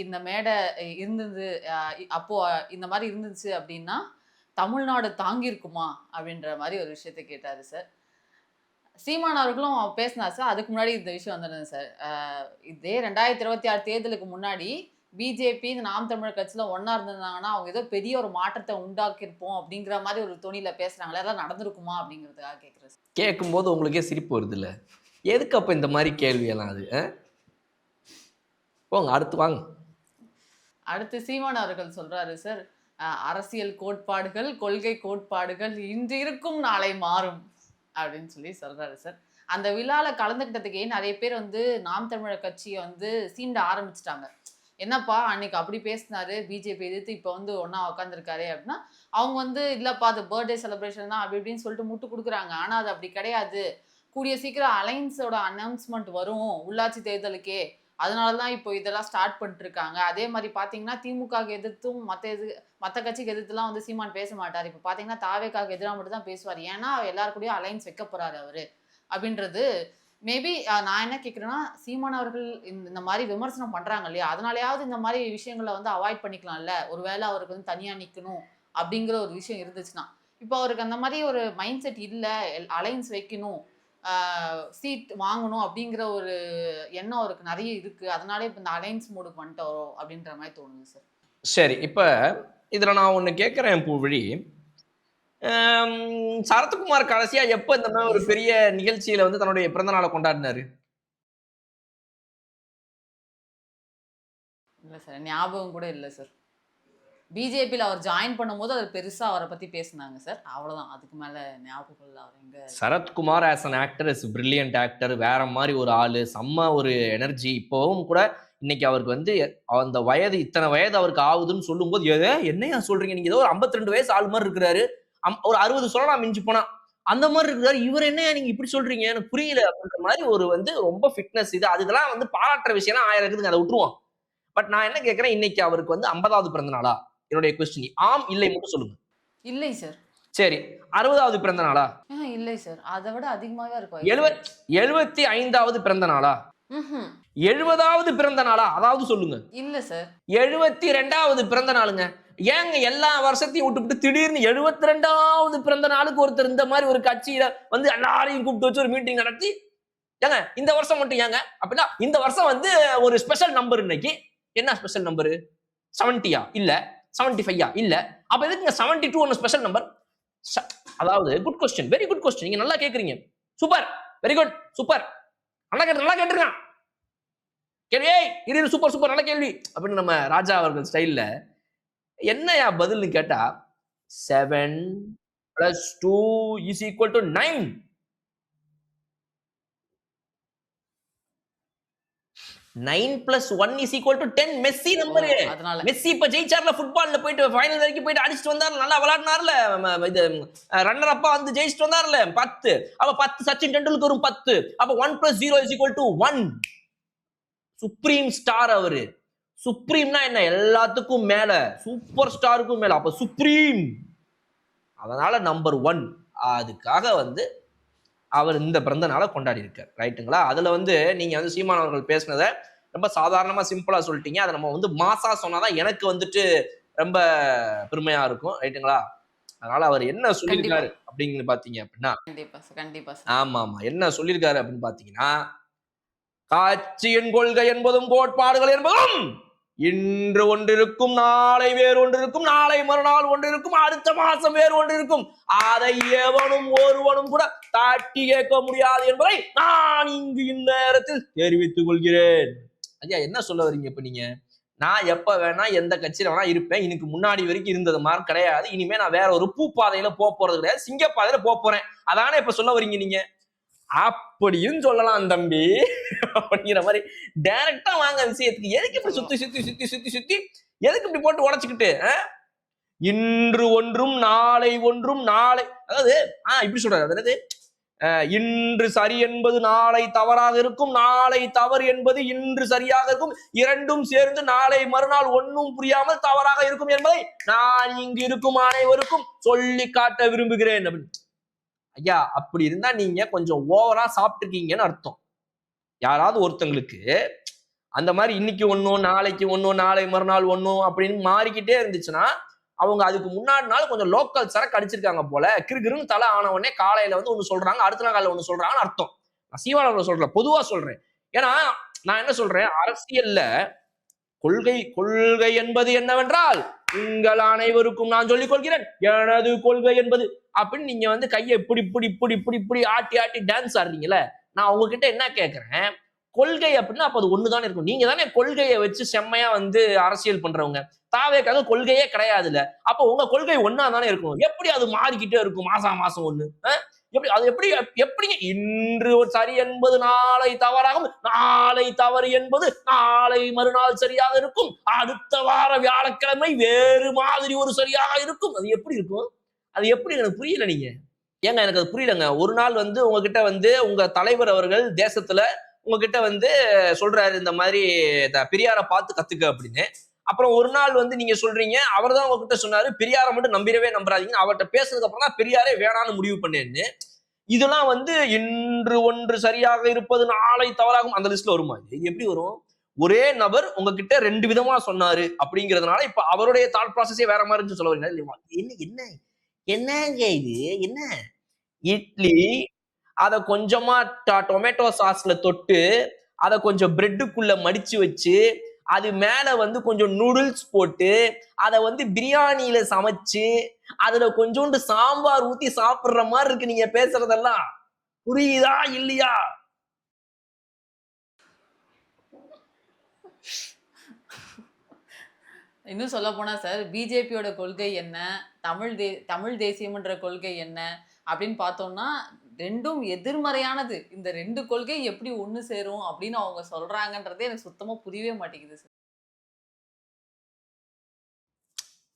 இந்த மேடை இருந்தது, அப்போது இந்த மாதிரி இருந்துச்சு அப்படின்னா தமிழ்நாடு தாங்கியிருக்குமா அப்படின்ற மாதிரி ஒரு விஷயத்த கேட்டாரு சார். சீமான் அவர்களும் பேசினார் சார். அதுக்கு முன்னாடி இந்த விஷயம் வந்துருந்தது சார். இதே 2026 தேர்தலுக்கு முன்னாடி பிஜேபி இந்த நாம் தமிழர் கட்சியில ஒண்ணா இருந்திருந்தாங்கன்னா அவங்க ஏதோ பெரிய ஒரு மாற்றத்தை உண்டாக்கியிருப்போம் அப்படிங்கிற மாதிரி ஒரு தொனியில பேசுறாங்களே, அதெல்லாம் நடந்திருக்குமா அப்படிங்கிறதுக்காக கேட்குறேன் சார். கேட்கும்போது உங்களுக்கே சிரிப்பு வருது இல்ல? எதுக்கு அப்ப இந்த மாதிரி கேள்வியெல்லாம் அது? போங்க அடுத்து வாங்க. அடுத்து சீமான் அவர்கள் சொல்றாரு சார், அரசியல் கோட்பாடுகள், கொள்கை கோட்பாடுகள் இன்று இருக்கும் நாளை மாறும் அப்படின்னு சொல்லி சொல்றாரு சார். அந்த விழால கலந்துக்கிட்டதுக்கே நிறைய பேர் வந்து நாம் தமிழர் கட்சியை வந்து சீண்ட ஆரம்பிச்சிட்டாங்க. என்னப்பா அன்னைக்கு அப்படி பேசினாரு, பிஜேபி எதிர்த்து இப்போ வந்து ஒன்னா உட்காந்துருக்காரு அப்படின்னா, அவங்க வந்து இல்லப்பா அது பர்த்டே செலிப்ரேஷன் தான் அப்படி இப்படின்னு சொல்லிட்டு முட்டு கொடுக்குறாங்க. ஆனா அது அப்படி கிடையாது. கூடிய சீக்கிரம் அலைன்ஸோட அனௌன்ஸ்மெண்ட் வரும் உள்ளாட்சி தேர்தலுக்கே. அதனால தான் இப்போ இதெல்லாம் ஸ்டார்ட் பண்ணிட்டு இருக்காங்க. அதே மாதிரி பார்த்தீங்கன்னா திமுகவுக்கு எதிர்த்தும் மற்ற கட்சிக்கு எதிர்த்துலாம் வந்து சீமான் பேச மாட்டார். இப்போ பார்த்தீங்கன்னா தாவேக்காவுக்கு எதிராக மட்டும் தான் பேசுவார். ஏன்னா எல்லாரு கூடயும் அலைன்ஸ் வைக்க போறாரு அவரு அப்படின்றது. மேபி நான் என்ன கேட்குறேன்னா, சீமான் அவர்கள் இந்த மாதிரி விமர்சனம் பண்றாங்க இல்லையா, அதனாலயாவது இந்த மாதிரி விஷயங்களை வந்து அவாய்ட் பண்ணிக்கலாம்ல. ஒருவேளை அவருக்கு வந்து தனியா நிக்கணும் அப்படிங்கிற ஒரு விஷயம் இருந்துச்சுன்னா, இப்போ அவருக்கு அந்த மாதிரி ஒரு மைண்ட் செட் இல்ல, அலைன்ஸ் வைக்கணும், சீட் வாங்கணும் அப்படிங்கிற ஒரு எண்ணம் அவருக்கு நிறைய இருக்கு. அதனாலே இப்போ இந்த அலைன்ஸ் மோடுக்கு வந்துட்டாரோ அப்படின்ற மாதிரி தோணுது சார். சரி, இப்ப இதுல நான் ஒண்ணு கேட்கிறேன் பூவிழி. சரத்குமார் கடைசியா எப்ப இந்த மாதிரி ஒரு பெரிய நிகழ்ச்சியில வந்து தன்னுடைய பிறந்த நாளை கொண்டாடினாரு? இல்ல சார், ஞாபகம் கூட இல்ல சார். பிஜேபியில் அவர் ஜாயின் பண்ணும்போது அது பெருசா அவரை பத்தி பேசினாங்க சார். அவ்வளவுதான். அதுக்கு மேல ஞாபகம் இல்லை அவர் எங்க. Sarathkumar as an actor is brilliant actor. வேற மாதிரி ஒரு ஆளு, செம்ம ஒரு எனர்ஜி. இப்பவும் கூட இன்னைக்கு அவருக்கு வந்து அந்த வயது, இத்தனை வயது அவருக்கு ஆகுதுன்னு சொல்லும்போது என்னையா சொல்றீங்க, நீங்க ஏதோ ஒரு 52 வயசு ஆள் மாதிரி இருக்கிறாரு, ஒரு 60 சொல்லலாம் மிஞ்சி போனா, அந்த மாதிரி இருக்கிறாரு, இவர் என்னையா நீங்க இப்படி சொல்றீங்க, எனக்கு புரியல அப்படின்ற மாதிரி ஒரு வந்து ரொம்ப ஃபிட்னஸ். இது அதெல்லாம் வந்து பாராட்டுற விஷயம்லாம் 1000 இருக்குதுங்க, அதை விட்டுருவோம். பட் நான் என்ன கேட்கிறேன், இன்னைக்கு அவருக்கு வந்து 50வது பிறந்த நாளா? என்னுடைய கொஸ்டின் ஆம் இல்லை மட்டும் சொல்லுங்க. இல்லை சார். சரி, 60வது பிறந்த நாளா? இல்லை சார், அதை விட அதிகமாவே இருக்கும். 75வது பிறந்த நாளா? 70வது பிறந்த நாளா? அதாவது சொல்லுங்க. இல்ல சார், 72வது பிறந்த நாளுங்க. ஏங்க எல்லா வருஷத்தையும் விட்டுவிட்டு திடீர்னு 72வது பிறந்த நாளுக்கு ஒருத்தர் இந்த மாதிரி ஒரு கட்சியில வந்து எல்லாரையும் கூப்பிட்டு வச்சு ஒரு மீட்டிங் நடத்தி, ஏங்க இந்த வருஷம் மட்டும் ஏங்க அப்படின்னா, இந்த வருஷம் வந்து ஒரு ஸ்பெஷல் நம்பர். இன்னைக்கு என்ன ஸ்பெஷல் நம்பர்? 70யா? இல்ல 75யா? இல்ல. அப்ப எதுக்குங்க 72 ஒன்னு ஸ்பெஷல் நம்பர்? அதாவது good question, very good question. நீங்க நல்லா கேக்குறீங்க. Super, very good, super. நல்லா கேட்டிருக்கான் கேள்வி. இது சூப்பர் சூப்பர், நல்ல கேள்வி அப்படின்னு நம்ம ராஜா அவர்கள் ஸ்டைல்ல என்னையா பதில்னு கேட்டா, 7 + 2 = 9. 9 + 1 = 10. Messi number. மெஸ்ஸி இப்ப ஜெயிச்சார்ல, ஃபுட்பால்ல போயிட்டு ஃபைனல் வரைக்கும் போயிட்டு அடிச்சிட்டு வந்தார், நல்லா விளையாடினார்ல, இது ரன்னர் அப்பா வந்து ஜெயிச்சிட்டு வந்தார்ல 10. அப்ப 10 சச்சின் டெண்டுல்கரும் 10. அப்ப 1 + 0 = 1. சுப்ரீம் ஸ்டார் அவரு. சுப்ரீம்னா என்ன? எல்லாத்துக்கும் மேல, சூப்பர் ஸ்டாருக்கும் மேல. அப்ப சுப்ரீம், அதனால நம்பர் 1. அதுக்காக வந்து அவர் இந்த பிறந்த நாளை கொண்டாடி இருக்கார். ரைட்டுங்களா? அதுல வந்து நீங்க வந்து சீமான் அவர்கள் பேசினதை ரொம்ப சாதாரணமா சிம்பிளா சொல்லிட்டீங்க. அதை நம்ம வந்து மாசா சொன்னாதான் எனக்கு வந்துட்டு ரொம்ப பெருமையா இருக்கும். ரைட்டுங்களா? அதனால அவர் என்ன சொல்லியிருக்காரு அப்படின்னு பாத்தீங்க அப்படின்னா, ஆமா என்ன சொல்லியிருக்காரு அப்படின்னு பாத்தீங்கன்னா, காட்சியின் கொள்கை என்பதும் கோட்பாடுகள் என்பதும் இன்று ஒன்றிருக்கும், நாளை வேறு ஒன்றிருக்கும், நாளை மறுநாள் ஒன்றிருக்கும், அடுத்த மாசம் வேறு ஒன்றிருக்கும். அதை எவனும் ஒருவனும் கூட தட்டி கேட்க முடியாது என்பதை நான் இங்கு இந்நேரத்தில் தெரிவித்துக் கொள்கிறேன். ஐயா என்ன சொல்ல வரீங்க இப்ப நீங்க? நான் எப்ப வேணா எந்த கட்சியில வேணா இருப்பேன். இதுக்கு முன்னாடி வரைக்கும் இருந்தது மாதிரி கிடையாது. இனிமே நான் வேற ஒரு பூ பாதையில போறது கிடையாது, சிங்க பாதையில போறேன். அதானே இப்ப சொல்ல வரீங்க நீங்க? அப்படியும் சொல்லலாம் தம்பி அப்படிங்கிற மாதிரி டைரக்டா வாங்க விஷயத்துக்கு. எதுக்கு இப்படி சுத்தி சுத்தி சுத்தி சுத்தி சுத்தி எதுக்கு இப்படி போட்டு உடைச்சுக்கிட்டு? இன்று ஒன்றும் நாளை ஒன்றும், நாளை அதாவது இப்படி சொல்றாரு. அதாவது இன்று சரி என்பது நாளை தவறாக இருக்கும், நாளை தவறு என்பது இன்று சரியாக இருக்கும், இரண்டும் சேர்ந்து நாளை மறுநாள் ஒன்னும் புரியாமல் தவறாக இருக்கும் என்பதை நான் இங்கு இருக்கும் அனைவருக்கும் சொல்லி காட்ட விரும்புகிறேன் அப்படின்னு. ஐயா அப்படி இருந்தா நீங்க கொஞ்சம் ஓவரா சாப்பிட்டுருக்கீங்கன்னு அர்த்தம். யாராவது ஒருத்தங்களுக்கு அந்த மாதிரி இன்னைக்கு ஒன்னும் நாளைக்கு ஒன்னும் நாளை மறுநாள் ஒன்னும் அப்படின்னு மாறிக்கிட்டே இருந்துச்சுன்னா அவங்க அதுக்கு முன்னாடி நாள் கொஞ்சம் லோக்கல் சரக்கு அடிச்சிருக்காங்க போல, கிறுகிறுன்னு தலை ஆன உடனே காலையில வந்து ஒண்ணு சொல்றாங்க, அடுத்த நாள் காலையில ஒண்ணு சொல்றாங்கன்னு அர்த்தம். நான் சீமானவர்களை சொல்றேன், பொதுவா சொல்றேன். ஏன்னா நான் என்ன சொல்றேன், அரசியல்ல கொள்கை என்பது என்னவென்றால் உங்கள் அனைவருக்கும் நான் சொல்லிக் கொள்கிறேன் எனது கொள்கை என்பது அப்படின்னு நீங்க வந்து கையை இப்படி இப்படி இப்படி இப்படி இப்படி ஆட்டி ஆட்டி டான்ஸ் ஆடுறீங்கல்ல. நான் உங்ககிட்ட என்ன கேட்கிறேன், கொள்கை அப்படின்னா அப்ப அது ஒண்ணுதானே இருக்கும். நீங்க தானே கொள்கையை வச்சு செம்மையா வந்து அரசியல் பண்றவங்க. தாவேக்காக கொள்கையே கிடையாதுல்ல. அப்ப உங்க கொள்கை ஒன்னா தானே இருக்கும். எப்படி அது மாறிக்கிட்டே இருக்கும் மாசம் ஒண்ணு? எப்படி அது எப்படிங்க இன்று சரி என்பது நாளை தவறாகும், நாளை தவறு என்பது நாளை மறுநாள் சரியாக இருக்கும், அடுத்த வார வியாழக்கிழமை வேறு மாதிரி ஒரு சரியாக இருக்கும். அது எப்படி இருக்கும்? அது எப்படி எனக்கு புரியல. நீங்க ஏங்க எனக்கு அது புரியலங்க. ஒரு நாள் வந்து உங்ககிட்ட வந்து உங்க தலைவர் அவர்கள் தேசத்துல உங்ககிட்ட வந்து சொல்றாரு இந்த மாதிரி பெரியாரை பார்த்து கத்துக்க அப்படின்னு. அப்புறம் ஒரு நாள் வந்து நீங்க சொல்றீங்க அவர் தான் உங்ககிட்ட சொன்னாரு பெரியாரை மட்டும் நம்பிடவே நம்புறாதீங்க, அவர்கிட்ட பேசுறதுக்கு அப்புறம் தான் பெரியாரே வேணான்னு முடிவு பண்ணேன்னு. இதெல்லாம் வந்து இன்று ஒன்று சரியாக இருப்பது நாளை தவறாகும் அந்த லிஸ்ட்ல வருமா? இது எப்படி வரும்? ஒரே நபர் உங்ககிட்ட 2 விதமா சொன்னாரு அப்படிங்கிறதுனால இப்ப அவருடைய தாட் ப்ராசஸே வேற மாதிரி இருந்து சொல்ல வரீங்க. என்ன என்னங்க இது என்ன? இட்லி அத கொஞ்சமா டொமேட்டோ சாஸ்ல தொட்டு அதை கொஞ்சம் பிரெட்டுக்குள்ள மடிச்சு வச்சு அது மேல வந்து கொஞ்சம் நூடுல்ஸ் போட்டு அதை வந்து பிரியாணியில சமைச்சு அதுல கொஞ்சோண்டு சாம்பார் ஊத்தி சாப்பிடுற மாதிரி இருக்கு நீங்க பேசுறதெல்லாம். புரியுதா இல்லையா? இன்னும் சொல்ல போனா சார், பிஜேபியோட கொள்கை என்ன, தமிழ் தேசியம்ன்ற கொள்கை என்ன அப்படின்னு பார்த்தோம்னா ரெண்டும் எதிர்மறையானது. இந்த 2 கொள்கை எப்படி ஒண்ணு சேரும் அப்படின்னு அவங்க சொல்றாங்கன்றதே எனக்கு சுத்தமா புரியவே மாட்டேங்குது சார்.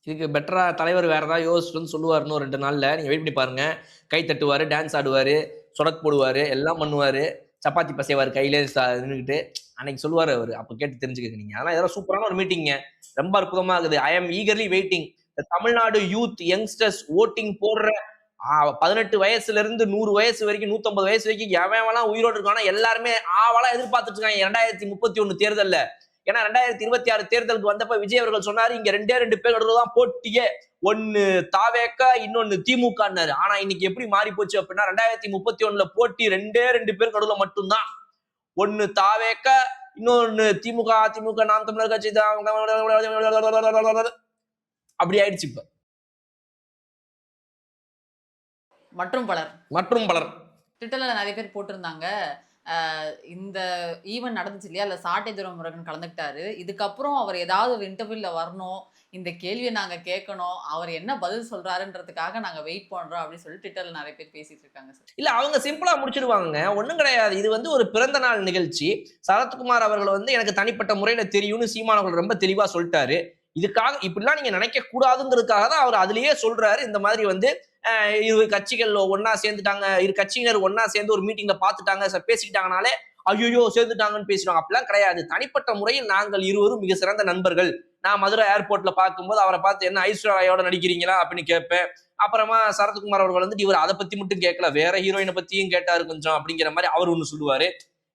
இதுக்கு பெட்டரா தலைவர் வேற ஏதாவது யோசிச்சுட்டு சொல்லுவாரு இன்னும் 2 நாள்ல. நீங்க வெயிட் பண்ணி பாருங்க. கை தட்டுவாரு, டான்ஸ் ஆடுவாரு, சொடக்கு போடுவாரு, எல்லாம் பண்ணுவாரு, சப்பாத்தி பசைவாரு கையிலே நின்றுக்கிட்டு. அன்னைக்கு சொல்லுவாரு அவரு. அப்ப கேட்டு தெரிஞ்சுக்கங்க நீங்க. ஆனா இதெல்லாம் சூப்பரான ஒரு மீட்டிங்க, ரொம்ப அற்புதமா இருக்குது. I am eagerly waiting. Tamil Nadu youth youngsters voting போடுற 18 வயசுல இருந்து 100 வயசு வரைக்கும் 150 வயசு வரைக்கும் எவன்லாம் உயிரோடு இருக்கானா எல்லாருமே ஆவலா எதிர்பார்த்துட்டு இருக்காங்க 2031 தேர்தல்ல. ஏன்னா 2026 தேர்தலுக்கு வந்தப்ப விஜய் அவர்கள் சொன்னாரு இங்க 2 பேர் தான் போட்டியே, ஒன்னு தாவேக்கா இன்னொன்னு திமுகன்னாரு. ஆனா இன்னைக்கு எப்படி மாறி போச்சு அப்படின்னா 2031 போட்டி 2 பேர் நடுவுல மட்டும்தான். ஒன்னு தாவேக்கா இன்னொன்னு திமுக நாம் தமிழர் கட்சி அப்படி ஆயிடுச்சு. இப்ப மற்றும் பலர் ட்விட்டர்ல நிறைய பேர் போட்டிருந்தாங்க, இந்த ஈவென்ட் நடந்துச்சு இல்லையா, அதுல சாட்டை துரைமுருகன் கலந்துக்கிட்டாரு, இதுக்கப்புறம் அவர் ஏதாவது ஒரு இன்டர்வியூல வரணும், இந்த கேள்வியை நாங்க கேட்கணும், அவர் என்ன பதில் சொல்றாருன்றதுக்காக நாங்க வெயிட் பண்றோம் அப்படின்னு சொல்லி ட்விட்டர்ல நிறைய பேர் பேசிட்டு இருக்காங்க சார். இல்ல அவங்க சிம்பிளா முடிச்சிடுவாங்க, ஒண்ணும் கிடையாது. இது வந்து ஒரு பிறந்த நாள் நிகழ்ச்சி. சரத்குமார் அவர்கள் வந்து எனக்கு தனிப்பட்ட முறையில தெரியும்னு சீமான் அவர்கள் ரொம்ப தெளிவா சொல்லிட்டாரு. இதுக்காக இப்படிலாம் நீங்க நினைக்க கூடாதுங்கிறதுக்காக தான் அவர் அதுலயே சொல்றாரு. இந்த மாதிரி வந்து இரு கட்சிகள் ஒன்னா சேர்ந்துட்டாங்க, இரு கட்சியினர் ஒன்னா சேர்ந்து ஒரு மீட்டிங்ல பாத்துட்டாங்க, பேசிக்கிட்டாங்கனாலே ஐயோ சேர்ந்துட்டாங்கன்னு பேசுறாங்க. அப்படிலாம் கிடையாது. தனிப்பட்ட முறையில் நாங்கள் இருவரும் மிக சிறந்த நண்பர்கள். நான் மதுரை ஏர்போர்ட்ல பார்க்கும்போது அவரை பார்த்து என்ன ஐஸ்வர்யாவோட நடிக்கிறீங்களா அப்படின்னு கேட்பேன். அப்புறமா சரத்குமார் அவர்கள் வந்து இவர் அதை பத்தி மட்டும் கேட்கல, வேற ஹீரோயினை பத்தியும் கேட்டாரு கொஞ்சம் அப்படிங்கிற மாதிரி அவர் ஒண்ணு சொல்லுவாரு.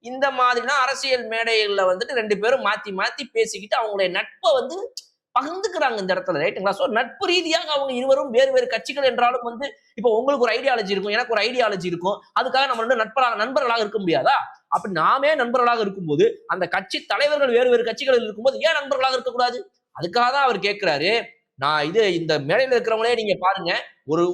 இந்த மாதிரினா அரசியல் மேடைகள்ல வந்துட்டு 2 பேரும் மாத்தி மாத்தி பேசிக்கிட்டு அவங்களுடைய நட்பை வந்து பகிர்ந்துக்கிறாங்க இந்த இடத்துல, ரைட்டுங்களா? சோ நட்பு ரீதியாக அவங்க இருவரும் வேறு கட்சிகள் என்றாலும் வந்து இப்போ உங்களுக்கு ஒரு ஐடியாலஜி இருக்கும், எனக்கு ஒரு ஐடியாலஜி இருக்கும், அதுக்காக நம்ம வந்து நண்பர்களாக இருக்க முடியாதா? அப்படி நாமே நண்பர்களாக இருக்கும்போது அந்த கட்சி தலைவர்கள் வேறு கட்சிகளில் இருக்கும்போது ஏன் நண்பர்களாக இருக்கக்கூடாது? அதுக்காக தான் அவர் கேட்கிறாரு. நான் இந்த மேடையில இருக்கிறவங்களே நீங்க பாருங்க,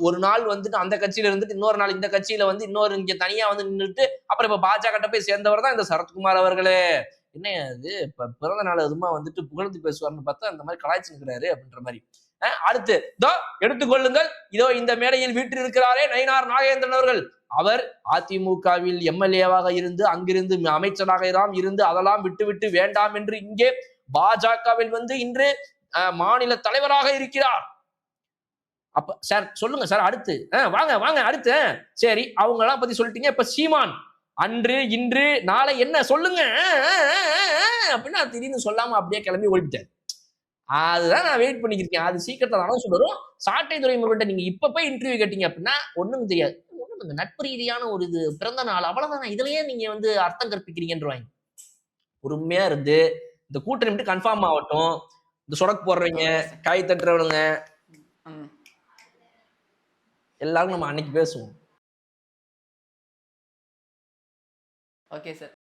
ஒரு நாள் வந்துட்டு அந்த கட்சியில இருந்துட்டு இன்னொரு நாள் இந்த கட்சியில வந்து இன்னொரு இங்க தனியா வந்து நின்றுட்டு அப்புறம் இப்ப பாஜக போய் சேர்ந்தவர் தான் இந்த சரத்குமார் அவர்களே. என்ன அது இப்ப பிறந்த நாள் அதுமா வந்துட்டு புகழ்ந்து பேசுவார்னு பார்த்தா அந்த மாதிரி கலாய்ச்சி நிற்கிறாரு அப்படின்ற மாதிரி. அடுத்து இதோ எடுத்துக்கொள்ளுங்கள், இதோ இந்த மேடையில் வீட்டில் இருக்கிறாரே நயினார் நாகேந்திரன் அவர்கள். அவர் அதிமுகவில் எம்எல்ஏவாக இருந்து அங்கிருந்து அமைச்சராக இருந்து அதெல்லாம் விட்டு வேண்டாம் என்று இங்கே பாஜகவில் வந்து இன்று மாநில தலைவராக இருக்கிறார். அப்ப சார் சொல்லுங்க சார், அடுத்து வாங்க அடுத்து. சரி, அவங்க எல்லாம் பத்தி சொல்லிட்டீங்க. இப்ப சீமான் அன்று இன்று நாளை என்ன சொல்லுங்க அப்படின்னா திடீர்னு சொல்லாம அப்படியே கிளம்பி ஓடிட்டார். அதுதான் நான் வெயிட் பண்ணிக்கிருக்கேன். அது சீக்கிரத்துல அனௌன்ஸ் வரும். சாட்டை துரைமுருகன் நீங்க இப்ப போய் இன்டர்வியூ கேட்டீங்க அப்படின்னா ஒண்ணும் தெரியாது. ஒண்ணும் நட்பு ரீதியான ஒரு இது பிறந்த நாள் அவ்வளவுதான், இதுலயே நீங்க வந்து அர்த்தம் கற்பிக்கிறீங்கன்றாங்க. பொறுமையா இருந்து இந்த கூட்டணி மட்டும் கன்ஃபார்ம் ஆகட்டும். இந்த சொடக்கு போடுறவங்க, காய் தட்டுறவனுங்க, எல்லாரும் நம்ம அன்னைக்கு பேசுவோம். Okay sir.